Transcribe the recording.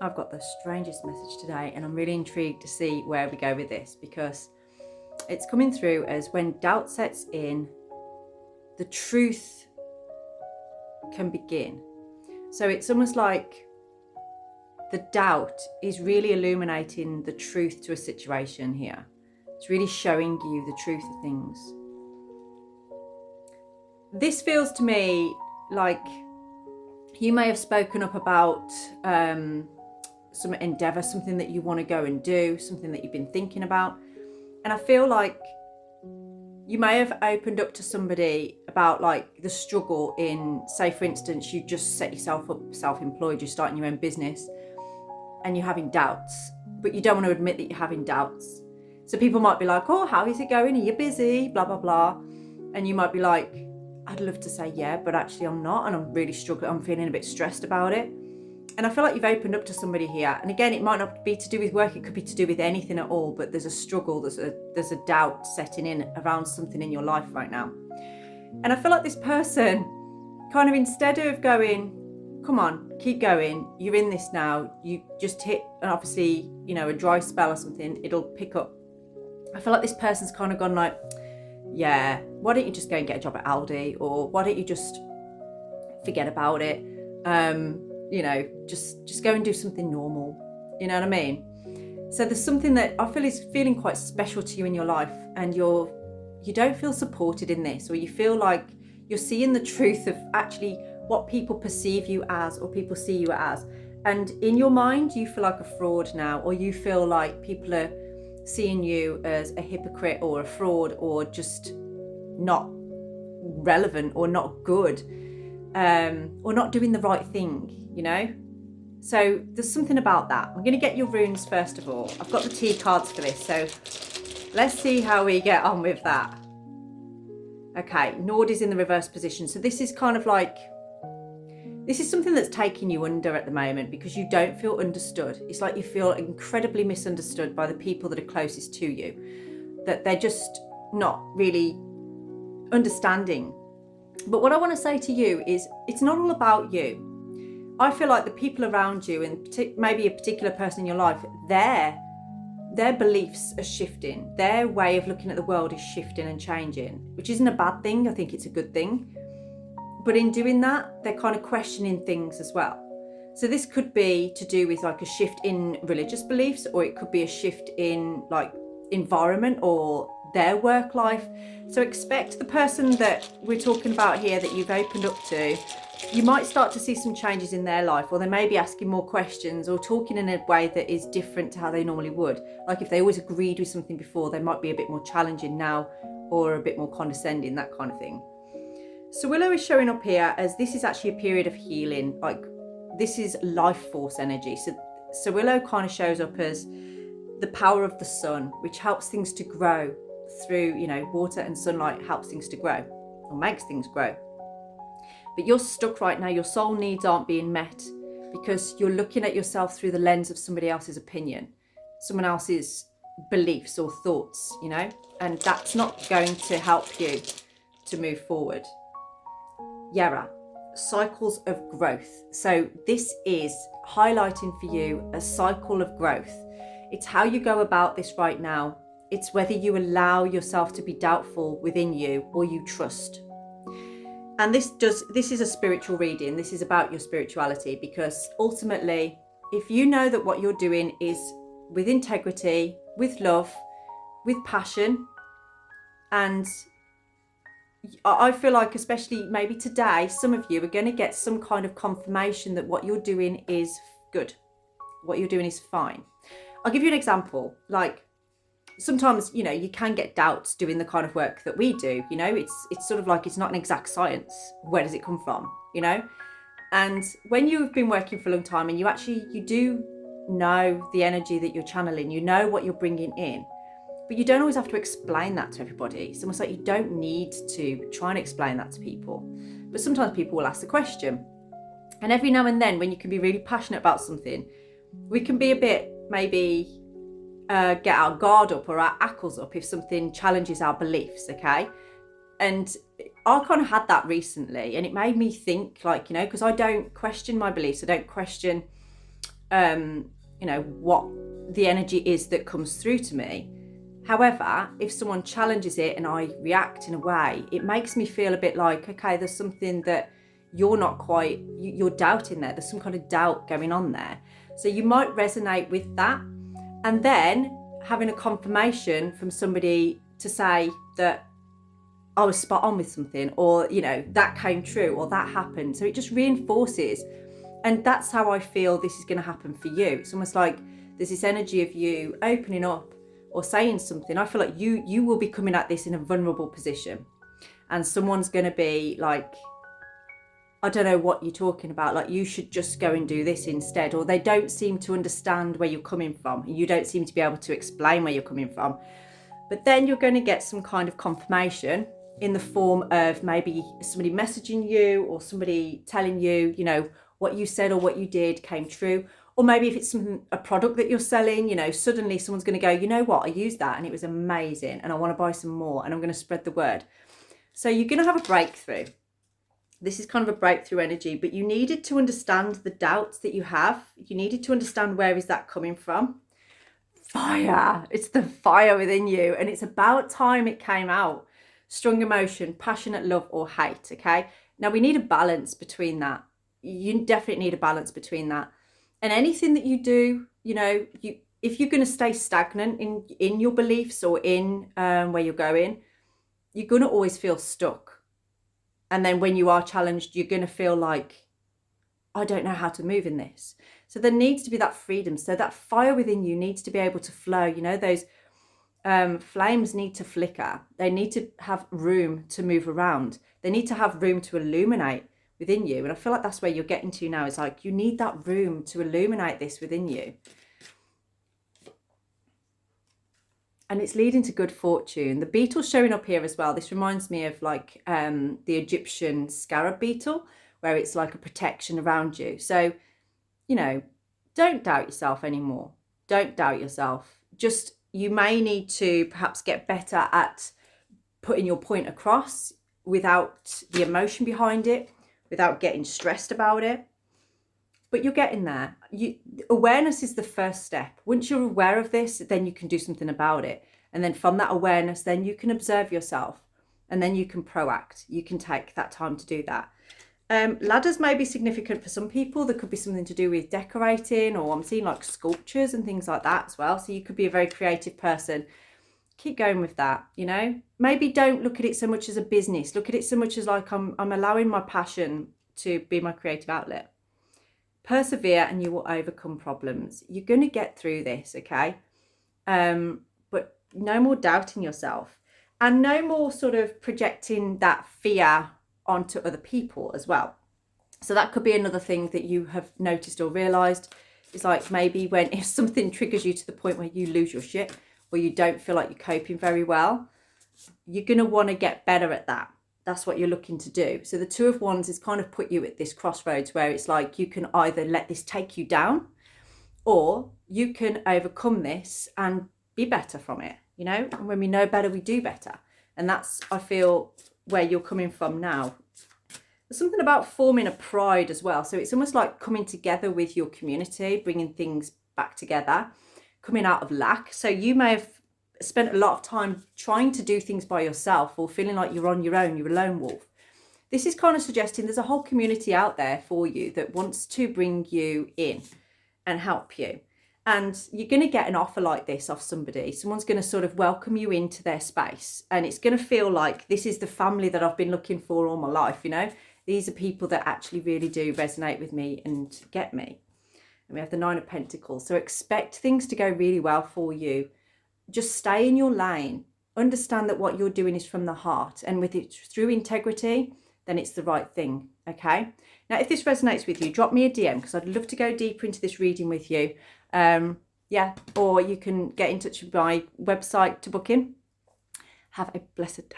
I've got the strangest message today, and I'm really intrigued to see where we go with this, because it's coming through as when doubt sets in, the truth can begin. So it's almost like the doubt is really illuminating the truth to a situation here. It's really showing you the truth of things. This feels to me like you may have spoken up about some endeavour, something that you want to go and do, something that you've been thinking about. And I feel like you may have opened up to somebody about like the struggle in, say for instance, you just set yourself up self-employed, you're starting your own business and you're having doubts, but you don't want to admit that you're having doubts. So people might be like, oh, how is it going? Are you busy? Blah, blah, blah. And you might be like, I'd love to say yeah, but actually I'm not, and I'm really struggling. I'm feeling a bit stressed about it. And I feel like you've opened up to somebody here. And again, it might not be to do with work. It could be to do with anything at all, but there's a struggle. There's a doubt setting in around something in your life right now. And I feel like this person kind of, instead of going, come on, keep going, you're in this now, you just hit, and obviously, you know, a dry spell or something, it'll pick up. I feel like this person's kind of gone like, yeah, why don't you just go and get a job at Aldi? Or why don't you just forget about it? You know, just go and do something normal. You know what I mean? So there's something that I feel is feeling quite special to you in your life, and you don't feel supported in this, or you feel like you're seeing the truth of actually what people perceive you as, or people see you as. And in your mind, you feel like a fraud now, or you feel like people are seeing you as a hypocrite or a fraud, or just not relevant, or not good, or not doing the right thing, you know? So there's something about that. I'm going to get your runes first of all. I've got the T cards for this, so let's see how we get on with that. Okay, Nord is in the reverse position. So this is kind of like, this is something that's taking you under at the moment, because you don't feel understood. It's like you feel incredibly misunderstood by the people that are closest to you, that they're just not really understanding. But what I want to say to you is, it's not all about you. I feel like the people around you, and maybe a particular person in your life, their beliefs are shifting. Their way of looking at the world is shifting and changing, which isn't a bad thing. I think it's a good thing. But in doing that, they're kind of questioning things as well. So this could be to do with like a shift in religious beliefs, or it could be a shift in like environment or their work life. So expect the person that we're talking about here that you've opened up to, you might start to see some changes in their life, or they may be asking more questions or talking in a way that is different to how they normally would. Like if they always agreed with something before, they might be a bit more challenging now, or a bit more condescending, that kind of thing. So Willow is showing up here as this is actually a period of healing. Like this is life force energy. So Willow kind of shows up as the power of the sun, which helps things to grow through, you know, water and sunlight helps things to grow, or makes things grow. But you're stuck right now. Your soul needs aren't being met, because you're looking at yourself through the lens of somebody else's opinion, someone else's beliefs or thoughts, you know, and that's not going to help you to move forward. Yara, cycles of growth. So this is highlighting for you a cycle of growth. It's how you go about this right now. It's whether you allow yourself to be doubtful within you, or you trust. And this is a spiritual reading. This is about your spirituality, because ultimately, if you know that what you're doing is with integrity, with love, with passion, and I feel like, especially maybe today, some of you are going to get some kind of confirmation that what you're doing is good. What you're doing is fine. I'll give you an example. Like sometimes, you know, you can get doubts doing the kind of work that we do. You know, it's sort of like, it's not an exact science. Where does it come from? You know? And when you've been working for a long time and you do know the energy that you're channeling, you know what you're bringing in, but you don't always have to explain that to everybody. It's almost like you don't need to try and explain that to people. But sometimes people will ask the question. And every now and then, when you can be really passionate about something, we can be a bit, maybe get our guard up or our ackles up if something challenges our beliefs, okay? And I kind of had that recently, and it made me think, like, you know, because I don't question my beliefs. I don't question you know, what the energy is that comes through to me. However, if someone challenges it and I react in a way, it makes me feel a bit like, okay, there's something that you're not quite, you're doubting there. There's some kind of doubt going on there. So you might resonate with that. And then having a confirmation from somebody to say that I was spot on with something, or, you know, that came true, or that happened. So it just reinforces. And that's how I feel this is going to happen for you. It's almost like there's this energy of you opening up or saying something. I feel like you will be coming at this in a vulnerable position, and someone's going to be like, I don't know what you're talking about, like you should just go and do this instead, or they don't seem to understand where you're coming from, and you don't seem to be able to explain where you're coming from. But then you're going to get some kind of confirmation in the form of maybe somebody messaging you, or somebody telling you, you know, what you said or what you did came true. Or maybe if it's a product that you're selling, you know, suddenly someone's going to go, you know what, I used that and it was amazing and I want to buy some more, and I'm going to spread the word. So you're going to have a breakthrough. This is kind of a breakthrough energy, but you needed to understand the doubts that you have. You needed to understand, where is that coming from? Fire. It's the fire within you, and it's about time it came out. Strong emotion, passionate love, or hate. Okay. Now we need a balance between that. You definitely need a balance between that. And anything that you do, you know, if you're going to stay stagnant in your beliefs or in where you're going, you're going to always feel stuck. And then when you are challenged, you're going to feel like, I don't know how to move in this. So there needs to be that freedom. So that fire within you needs to be able to flow. You know, those flames need to flicker. They need to have room to move around. They need to have room to illuminate within you. And I feel like that's where you're getting to now. It's like you need that room to illuminate this within you. And it's leading to good fortune. The beetle's showing up here as well. This reminds me of like the Egyptian scarab beetle, where it's like a protection around you. So, you know, don't doubt yourself anymore. Don't doubt yourself. Just, you may need to perhaps get better at putting your point across without the emotion behind it, without getting stressed about it. But you're getting there. Awareness is the first step. Once you're aware of this, then you can do something about it. And then from that awareness, then you can observe yourself, and then you can proact. You can take that time to do that. Ladders may be significant for some people. There could be something to do with decorating, or I'm seeing like sculptures and things like that as well. So you could be a very creative person. Keep going with that, you know. Maybe don't look at it so much as a business. Look at it so much as like I'm allowing my passion to be my creative outlet. Persevere and you will overcome problems. You're going to get through this, okay? But no more doubting yourself, and no more sort of projecting that fear onto other people as well. So that could be another thing that you have noticed or realised. It's like maybe if something triggers you to the point where you lose your shit, or you don't feel like you're coping very well, you're going to want to get better at that. That's what you're looking to do. So the Two of Wands is kind of put you at this crossroads where it's like you can either let this take you down, or you can overcome this and be better from it, you know. And when we know better, we do better. And that's, I feel, where you're coming from now. There's something about forming a pride as well. So it's almost like coming together with your community, bringing things back together, coming out of lack. So you may have spent a lot of time trying to do things by yourself, or feeling like you're on your own, you're a lone wolf. This is kind of suggesting there's a whole community out there for you that wants to bring you in and help you. And you're going to get an offer like this off somebody. Someone's going to sort of welcome you into their space, and it's going to feel like this is the family that I've been looking for all my life, you know. These are people that actually really do resonate with me and get me. And we have the Nine of Pentacles. So expect things to go really well for you. Just stay in your lane. Understand that what you're doing is from the heart, and with it through integrity, then it's the right thing. Okay. Now, if this resonates with you, drop me a DM, because I'd love to go deeper into this reading with you. Yeah, or you can get in touch with my website to book in. Have a blessed day.